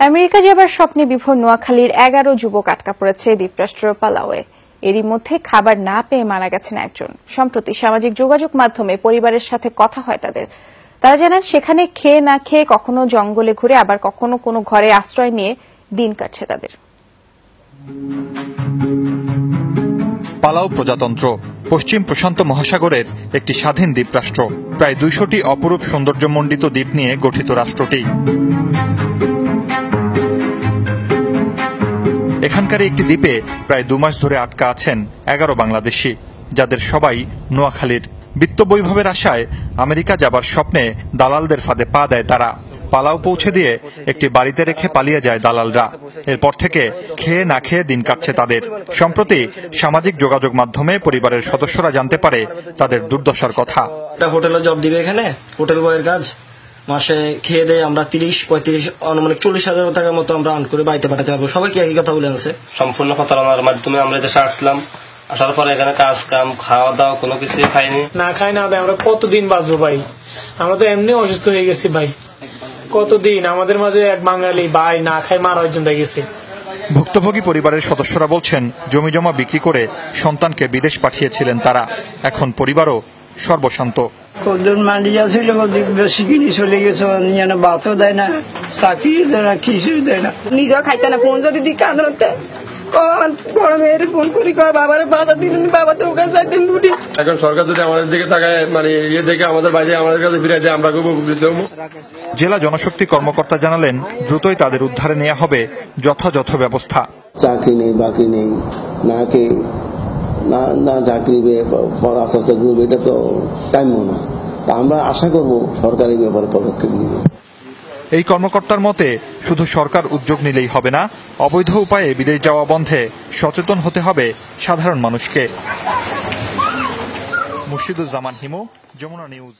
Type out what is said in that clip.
America যাবার স্বপ্নে বিভোর নোয়াখালীর 11 যুবক আটকা পড়েছে দ্বীপরাষ্ট্র পালাওয়ে। এরই মধ্যে খাবার না পেয়ে মারা গেছেন একজন। সম্প্রতি সামাজিক যোগাযোগ মাধ্যমে পরিবারের সাথে কথা হয় তাদের। তারা জানান সেখানে খেয়ে না খেয়ে কখনো জঙ্গলে ঘুরে আবার কখনো কোনো ঘরে আশ্রয় নিয়ে দিন কাটছে তাদের। পালাও প্রজাতন্ত্র পশ্চিম প্রশান্ত মহাসাগরের একটি স্বাধীন দ্বীপরাষ্ট্র। প্রায় 200টি অপরূপ সৌন্দর্যমণ্ডিত দ্বীপ নিয়ে গঠিত রাষ্ট্রটি। এখানকার একটি দ্বীপে প্রায় 2 মাস ধরে আটকা আছেন 11 বাংলাদেশি, যাদের সবাই নোয়াখালীর। বিত্তবৈভবের আশায় আমেরিকা যাবার স্বপ্নে দালালদের ফাঁদে পা দেয় তারা। পালাও পৌঁছে দিয়ে একটি বাড়িতে রেখে পালিয়ে যায় দালালরা। এরপর থেকে খেয়ে না খেয়ে দিন কাটছে তাদের। সম্প্রতি সামাজিক যোগাযোগ মাধ্যমে পরিবারের সদস্যরা জানতে পারে তাদের দুর্দশার কথা। হোটেলে জব দিবে, এখানে হোটেল বয়ের কাজ। মাসে খেয়ে দেয় আমরা 30-35 অনুমানিক 40,000 টাকার মতো আমরা আর্ন করে বাড়িতে পাঠাতে পারবো। সবাইকে একই কথা বলে আছে। সম্পূর্ণ প্রতারণার মাধ্যমে আমরা দেশে আসলাম। আসার পরে এখানে কাজ কাম খাওয়া দাওয়া কোনো কিছুই খাইনি। না খাই না দেয় আমরা কতদিন বাঁচবো ভাই? আমরা তো এমনি অসুস্থ হয়ে গেছি ভাই। কতদিন আমাদের মাঝে এক বাঙালি ভাই না খাই মারা পর্যন্ত গেছে। ভুক্তভোগী পরিবারের সদস্যরা বলছেন জমি জমা বিক্রি করে সন্তানকে বিদেশ পাঠিয়েছিলেন তারা। এখন পরিবারও সর্বশান্ত। কতজন মালিয়া ছিল, বেশি কিনে চলে গেছে, ভাতও দেয় না, চাকরি দেয় না, কিছুই দেয় না। নিজেও খাইতে না, ফোন যদি দিই কাঁদতে বড় মেয়ের ফোন করি বাবার বাধা দিন, বাবা তো ওখানে যাইতেন লুটি। এখন সরকার যদি আমাদের দিকে তাকায়, মানে ইয়ে দেখে আমাদের বাইরে আমাদের কাছে ফিরে দেয়, আমরা খুব উপকৃত হবো। জেলা জনশক্তি কর্মকর্তা জানালেন দ্রুতই তাদের উদ্ধারে নেওয়া হবে যথাযথ ব্যবস্থা। চাকরি নেই, বাকরি নেই, না কে না চাকরি আস্তে আস্তে ঘুরবে, এটা তো টাইমও না। আমরা আশা করব সরকার এই ব্যাপারে পদক্ষেপ নেবে। এই কর্মকর্তার মতে শুধু সরকার উদ্যোগ নিলেই হবে না, অবৈধ উপায়ে বিদেশ যাওয়া বন্ধে সচেতন হতে হবে সাধারণ মানুষকে। মুর্শিদুজ্জামান হিমু, যমুনা নিউজ।